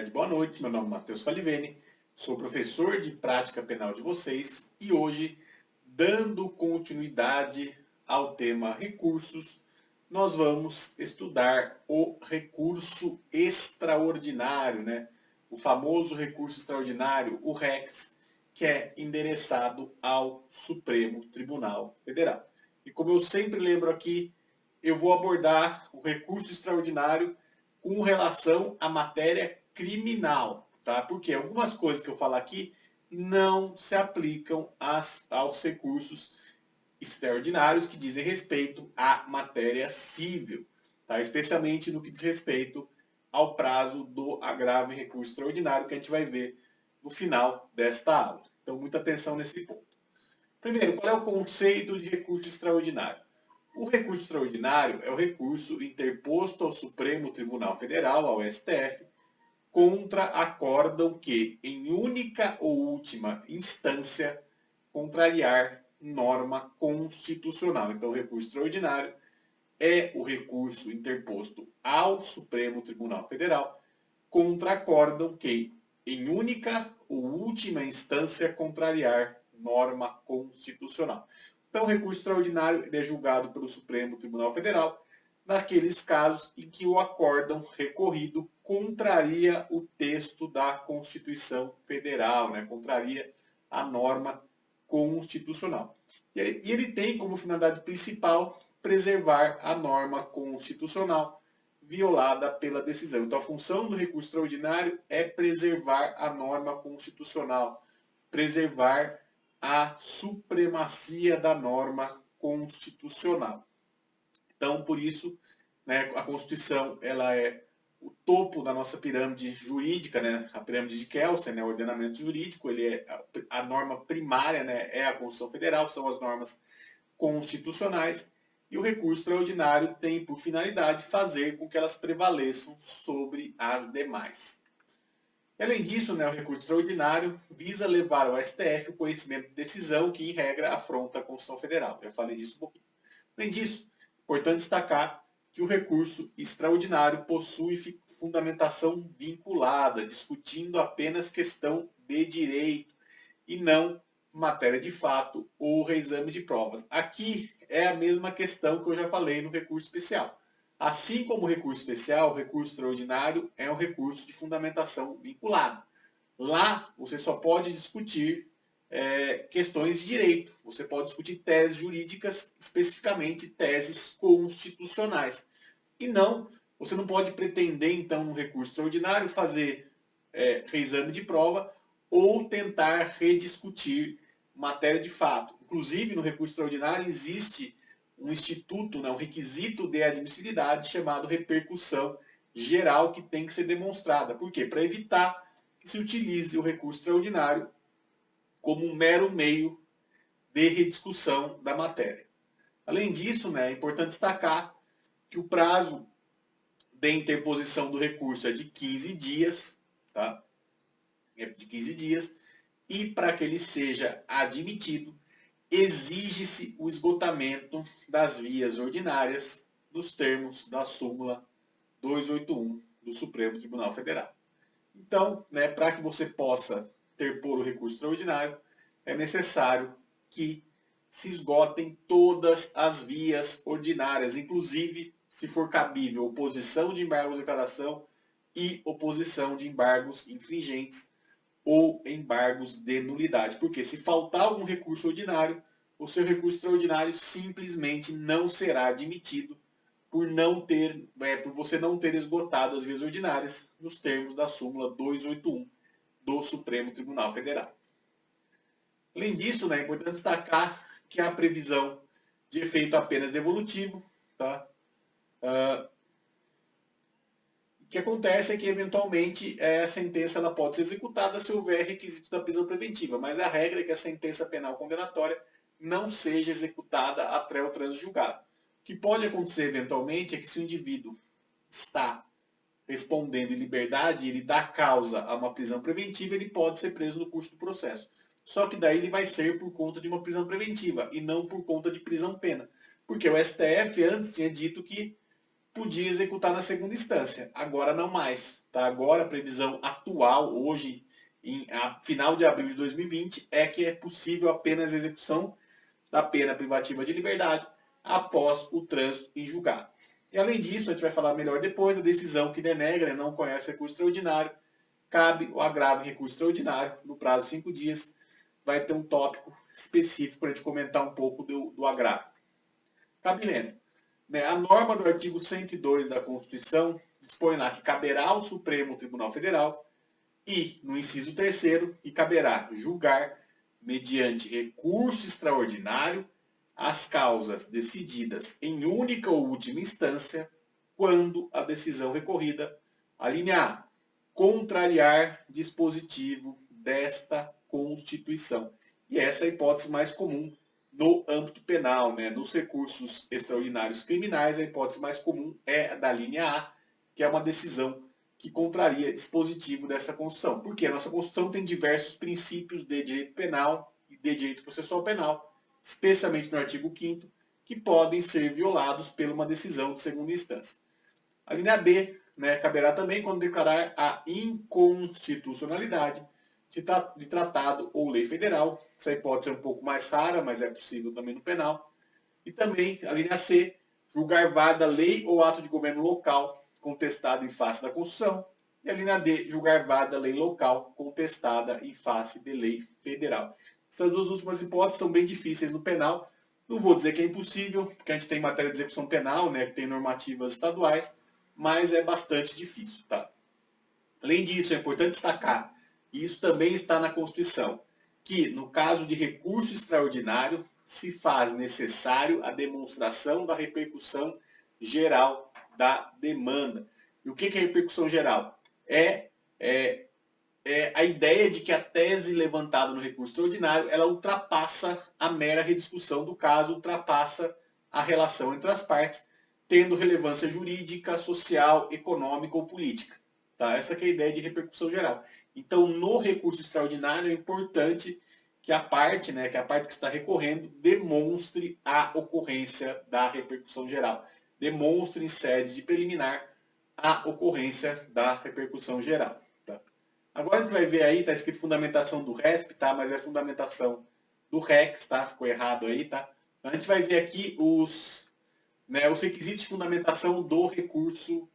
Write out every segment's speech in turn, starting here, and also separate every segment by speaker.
Speaker 1: tarde, boa noite. Meu nome é Matheus Falivene, sou professor de prática penal de vocês e hoje, dando continuidade ao tema recursos, nós vamos estudar o recurso extraordinário, né? O famoso recurso extraordinário, o REX, que é endereçado ao Supremo Tribunal Federal. E como eu sempre lembro aqui, eu vou abordar o recurso extraordinário com relação à matéria criminal, tá? Porque algumas coisas que eu falar aqui não se aplicam aos recursos extraordinários que dizem respeito à matéria civil, tá? Especialmente no que diz respeito ao prazo do agravo em recurso extraordinário, que a gente vai ver no final desta aula. Então, muita atenção nesse ponto. Primeiro, qual é o conceito de recurso extraordinário? O recurso extraordinário é o recurso interposto ao Supremo Tribunal Federal, ao STF, contra acórdão que, em única ou última instância, contrariar norma constitucional. Então, o recurso extraordinário é o recurso interposto ao Supremo Tribunal Federal contra acórdão que, em única ou última instância, contrariar norma constitucional. Então, o recurso extraordinário é julgado pelo Supremo Tribunal Federal naqueles casos em que o acórdão recorrido contraria o texto da Constituição Federal, né? Contraria a norma constitucional. E ele tem como finalidade principal preservar a norma constitucional violada pela decisão. Então, a função do recurso extraordinário é preservar a norma constitucional, preservar a supremacia da norma constitucional. Então, por isso, né, a Constituição ela é o topo da nossa pirâmide jurídica, né, a pirâmide de Kelsen, né, o ordenamento jurídico, ele é a norma primária, né, é a Constituição Federal, são as normas constitucionais, e o recurso extraordinário tem por finalidade fazer com que elas prevaleçam sobre as demais. Além disso, né, o recurso extraordinário visa levar ao STF o conhecimento de decisão que, em regra, afronta a Constituição Federal. Já falei disso um pouquinho. Além disso, é importante destacar que o recurso extraordinário possui fundamentação vinculada, discutindo apenas questão de direito e não matéria de fato ou reexame de provas. Aqui é a mesma questão que eu já falei no recurso especial. Assim como o recurso especial, o recurso extraordinário é um recurso de fundamentação vinculada. Lá, você só pode discutir questões de direito. Você pode discutir teses jurídicas, especificamente teses constitucionais. E não, você não pode pretender, então, no recurso extraordinário, fazer reexame de prova ou tentar rediscutir matéria de fato. Inclusive, no recurso extraordinário, existe um instituto, né, um requisito de admissibilidade chamado repercussão geral que tem que ser demonstrada. Por quê? Para evitar que se utilize o recurso extraordinário como um mero meio de rediscussão da matéria. Além disso, né, é importante destacar que o prazo de interposição do recurso é de 15 dias, tá? É de 15 dias, e para que ele seja admitido, exige-se o esgotamento das vias ordinárias nos termos da súmula 281 do Supremo Tribunal Federal. Então, né, para que você possa interpor o recurso extraordinário, é necessário que se esgotem todas as vias ordinárias, inclusive, se for cabível, oposição de embargos de declaração e oposição de embargos infringentes ou embargos de nulidade. Porque se faltar algum recurso ordinário, o seu recurso extraordinário simplesmente não será admitido por você não ter esgotado as vias ordinárias nos termos da súmula 281 do Supremo Tribunal Federal. Além disso, né, é importante destacar que há previsão de efeito apenas devolutivo, tá? O que acontece é que, eventualmente, a sentença ela pode ser executada se houver requisito da prisão preventiva, mas a regra é que a sentença penal condenatória não seja executada até o trânsito julgado. O que pode acontecer, eventualmente, é que se o indivíduo está respondendo em liberdade e ele dá causa a uma prisão preventiva, ele pode ser preso no curso do processo. Só que daí ele vai ser por conta de uma prisão preventiva e não por conta de prisão-pena. Porque o STF antes tinha dito que podia executar na segunda instância. Agora não mais. Tá? Agora a previsão atual, hoje, final de abril de 2020, é que é possível apenas a execução da pena privativa de liberdade após o trânsito em julgado. E além disso, a gente vai falar melhor depois, a decisão que denega, não conhece recurso extraordinário, cabe o agravo em recurso extraordinário, no prazo de 5 dias, vai ter um tópico específico para a gente comentar um pouco do agravo. Cabimento. A norma do artigo 102 da Constituição dispõe lá que caberá ao Supremo Tribunal Federal e, no inciso 3º, que caberá julgar, mediante recurso extraordinário, as causas decididas em única ou última instância, quando a decisão recorrida, a linha A, contrariar dispositivo desta Constituição. E essa é a hipótese mais comum no âmbito penal, né? Nos recursos extraordinários criminais, a hipótese mais comum é a da linha A, que é uma decisão que contraria dispositivo dessa Constituição. Porque a nossa Constituição tem diversos princípios de direito penal e de direito processual penal, especialmente no artigo 5º, que podem ser violados por uma decisão de segunda instância. A linha B, né, caberá também quando declarar a inconstitucionalidade de tratado ou lei federal. Essa hipótese é um pouco mais rara, mas é possível também no penal. E também a linha C, julgar válida lei ou ato de governo local contestado em face da Constituição. E a linha D, julgar válida lei local contestada em face de lei federal. Essas duas últimas hipóteses são bem difíceis no penal. Não vou dizer que é impossível, porque a gente tem matéria de execução penal, né, que tem normativas estaduais, mas é bastante difícil. Tá? Além disso, é importante destacar, e isso também está na Constituição, que no caso de recurso extraordinário, se faz necessário a demonstração da repercussão geral da demanda. E o que é repercussão geral? É a ideia de que a tese levantada no recurso extraordinário, ela ultrapassa a mera rediscussão do caso, ultrapassa a relação entre as partes, tendo relevância jurídica, social, econômica ou política. Tá? Essa que é a ideia de repercussão geral. Então, no recurso extraordinário, é importante que a parte, né, que está recorrendo, demonstre a ocorrência da repercussão geral. Demonstre em sede de preliminar a ocorrência da repercussão geral. Tá? Agora a gente vai ver aí, está escrito fundamentação do RESP, tá? Mas é fundamentação do REX, tá? Ficou errado aí, tá? A gente vai ver aqui os requisitos de fundamentação do recurso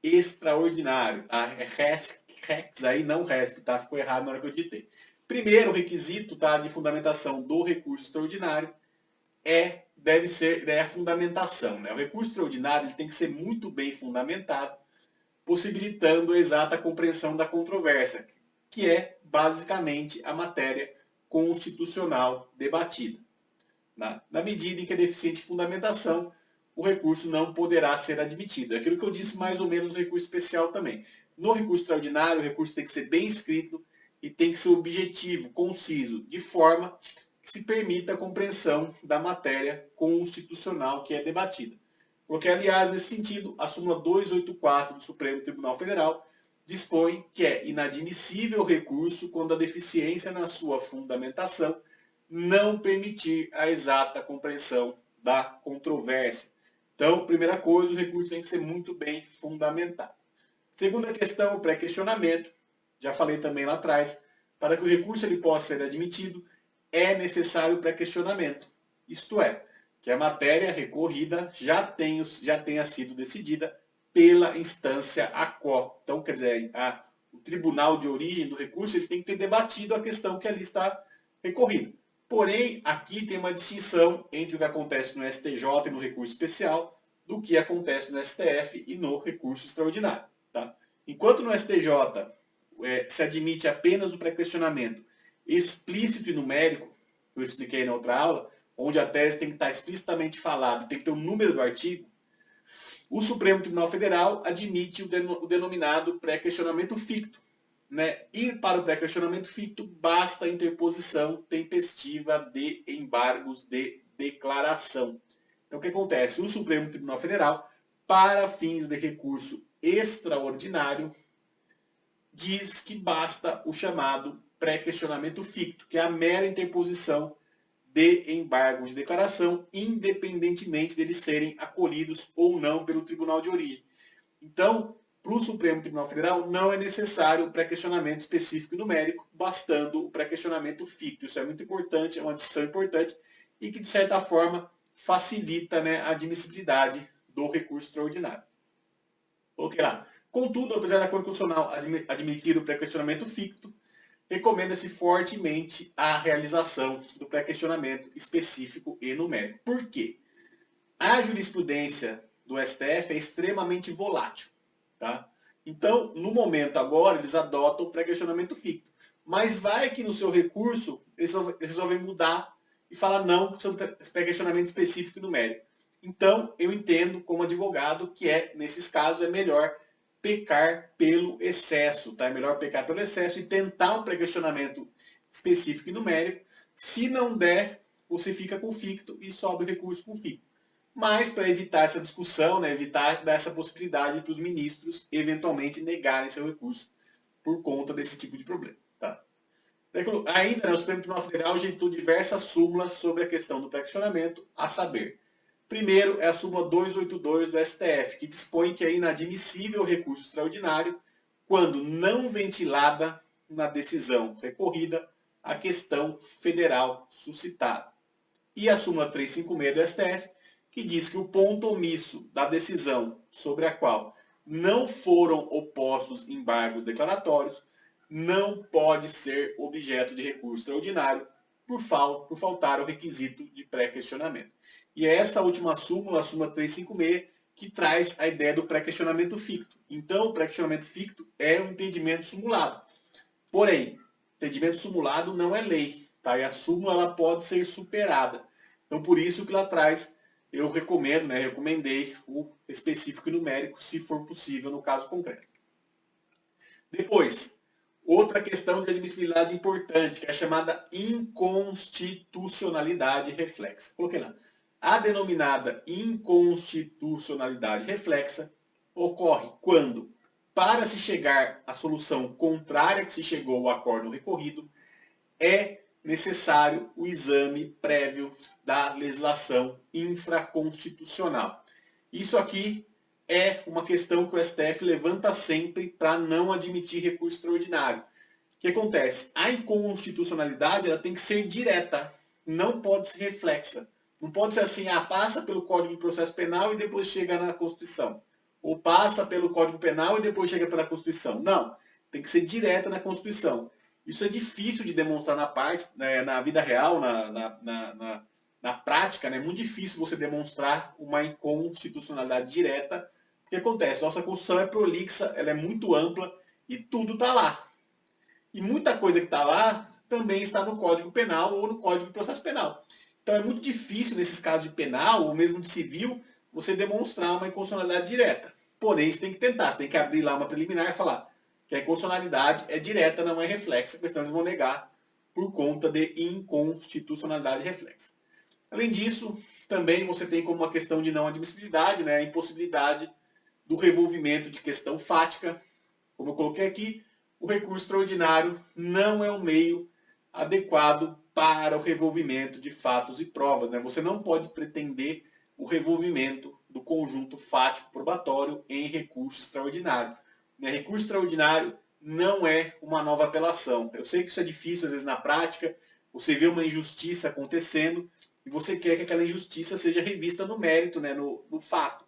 Speaker 1: extraordinário, tá? É REX aí, não RESP, tá? Ficou errado na hora que eu digitei. Primeiro requisito, tá, de fundamentação do recurso extraordinário deve ser a fundamentação, né? O recurso extraordinário ele tem que ser muito bem fundamentado, possibilitando a exata compreensão da controvérsia, que é basicamente a matéria constitucional debatida. Na medida em que é deficiente de fundamentação, o recurso não poderá ser admitido. É aquilo que eu disse mais ou menos no recurso especial também. No recurso extraordinário, o recurso tem que ser bem escrito e tem que ser objetivo, conciso, de forma que se permita a compreensão da matéria constitucional que é debatida. Porque, aliás, nesse sentido, a súmula 284 do Supremo Tribunal Federal dispõe que é inadmissível o recurso quando a deficiência na sua fundamentação não permitir a exata compreensão da controvérsia. Então, primeira coisa, o recurso tem que ser muito bem fundamentado. Segunda questão, o pré-questionamento. Já falei também lá atrás, para que o recurso ele possa ser admitido, é necessário o pré-questionamento. Isto é, que a matéria recorrida já tenha sido decidida pela instância ACO. Então, quer dizer, o tribunal de origem do recurso ele tem que ter debatido a questão que ali está recorrida. Porém, aqui tem uma distinção entre o que acontece no STJ e no recurso especial do que acontece no STF e no recurso extraordinário. Tá? Enquanto no STJ se admite apenas o pré-questionamento explícito e numérico, que eu expliquei na outra aula, onde a tese tem que estar explicitamente falada, tem que ter o número do artigo, o Supremo Tribunal Federal admite o denominado pré-questionamento ficto. Né? E para o pré-questionamento ficto, basta a interposição tempestiva de embargos de declaração. Então, o que acontece? O Supremo Tribunal Federal, para fins de recurso extraordinário, diz que basta o chamado pré-questionamento ficto, que é a mera interposição de embargos de declaração, independentemente deles serem acolhidos ou não pelo tribunal de origem. Então, para o Supremo Tribunal Federal, não é necessário o pré-questionamento específico e numérico, bastando o pré-questionamento ficto. Isso é muito importante, é uma decisão importante e que, de certa forma, facilita, né, a admissibilidade do recurso extraordinário. Coloquei lá. Contudo, apesar da Corte Constitucional admitir o pré-questionamento ficto, recomenda-se fortemente a realização do pré-questionamento específico e numérico. Por quê? A jurisprudência do STF é extremamente volátil. Tá? Então, no momento agora, eles adotam o pré-questionamento ficto. Mas vai que no seu recurso, eles resolvem mudar e falar não, precisa de pré-questionamento específico e numérico. Então, eu entendo como advogado que nesses casos, é melhor pecar pelo excesso, tá? É melhor pecar pelo excesso e tentar um pré-questionamento específico e numérico. Se não der, você fica com o ficto e sobe o recurso com o ficto. Mas para evitar essa discussão, né, evitar dar essa possibilidade para os ministros eventualmente negarem seu recurso por conta desse tipo de problema. Tá? Ainda, né, o Supremo Tribunal Federal ajeitou diversas súmulas sobre a questão do pré-questionamento, a saber, primeiro é a súmula 282 do STF, que dispõe que é inadmissível o recurso extraordinário quando não ventilada na decisão recorrida a questão federal suscitada. E a súmula 356 do STF, que diz que o ponto omisso da decisão sobre a qual não foram opostos embargos declaratórios não pode ser objeto de recurso extraordinário por faltar o requisito de pré-questionamento. E é essa última súmula, a súmula 356, que traz a ideia do pré-questionamento ficto. Então, o pré-questionamento ficto é um entendimento simulado. Porém, entendimento simulado não é lei, tá? E a súmula ela pode ser superada. Então, por isso que lá atrás eu recomendo, né, recomendei o específico e numérico, se for possível, no caso concreto. Depois, outra questão de admissibilidade importante, que é a chamada inconstitucionalidade reflexa. Coloquei lá. A denominada inconstitucionalidade reflexa ocorre quando, para se chegar à solução contrária que se chegou ao acordo recorrido, é necessário o exame prévio da legislação infraconstitucional. Isso aqui é uma questão que o STF levanta sempre para não admitir recurso extraordinário. O que acontece? A inconstitucionalidade ela tem que ser direta, não pode ser reflexa. Não pode ser assim, passa pelo Código de Processo Penal e depois chega na Constituição. Ou passa pelo Código Penal e depois chega pela Constituição. Não, tem que ser direta na Constituição. Isso é difícil de demonstrar na vida real, na prática, né? É muito difícil você demonstrar uma inconstitucionalidade direta. O que acontece? Nossa Constituição é prolixa, ela é muito ampla e tudo está lá. E muita coisa que está lá também está no Código Penal ou no Código de Processo Penal. Então é muito difícil, nesses casos de penal ou mesmo de civil, você demonstrar uma inconstitucionalidade direta. Porém, você tem que tentar, você tem que abrir lá uma preliminar e falar que a inconstitucionalidade é direta, não é reflexa. A questão eles vão negar por conta de inconstitucionalidade reflexa. Além disso, também você tem como uma questão de não admissibilidade, né, a impossibilidade do revolvimento de questão fática. Como eu coloquei aqui, o recurso extraordinário não é um meio adequado para o revolvimento de fatos e provas. Né? Você não pode pretender o revolvimento do conjunto fático probatório em recurso extraordinário. Recurso extraordinário não é uma nova apelação. Eu sei que isso é difícil, às vezes, na prática. Você vê uma injustiça acontecendo e você quer que aquela injustiça seja revista no mérito, né, no fato.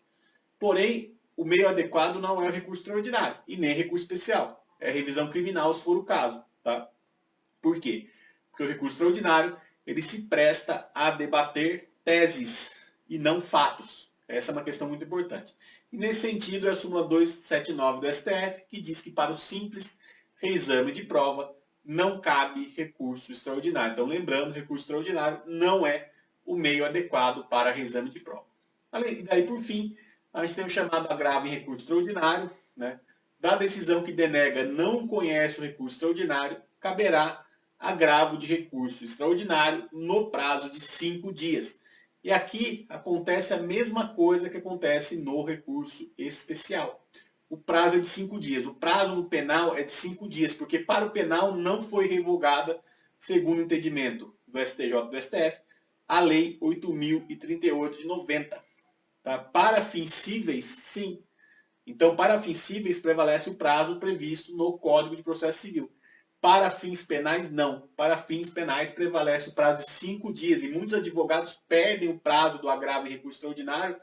Speaker 1: Porém, o meio adequado não é o recurso extraordinário e nem recurso especial. É revisão criminal, se for o caso. Tá? Por quê? Porque o recurso extraordinário ele se presta a debater teses e não fatos. Essa é uma questão muito importante. E nesse sentido é a súmula 279 do STF, que diz que para o simples reexame de prova não cabe recurso extraordinário. Então, lembrando, recurso extraordinário não é o meio adequado para reexame de prova. E daí, por fim, a gente tem o chamado agravo em recurso extraordinário, né? Da decisão que denega não conhece o recurso extraordinário, caberá agravo de recurso extraordinário no prazo de 5 dias. E aqui acontece a mesma coisa que acontece no recurso especial. O prazo é de 5 dias. O prazo no penal é de 5 dias, porque para o penal não foi revogada, segundo o entendimento do STJ e do STF, a Lei 8.038 de 90. Tá? Para fins cíveis, sim. Então, para fins cíveis, prevalece o prazo previsto no Código de Processo Civil. Para fins penais, não. Para fins penais, prevalece o prazo de 5 dias. E muitos advogados perdem o prazo do agravo em recurso extraordinário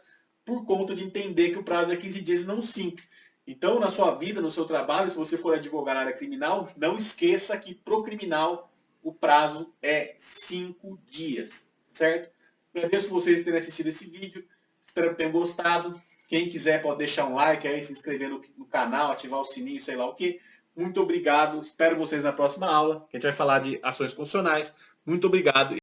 Speaker 1: por conta de entender que o prazo é 15 dias e não 5. Então, na sua vida, no seu trabalho, se você for advogar na área criminal, não esqueça que para o criminal o prazo é 5 dias, certo? Agradeço vocês por terem assistido esse vídeo. Espero que tenham gostado. Quem quiser pode deixar um like aí, se inscrever no canal, ativar o sininho, sei lá o que. Muito obrigado. Espero vocês na próxima aula, que a gente vai falar de ações constitucionais. Muito obrigado.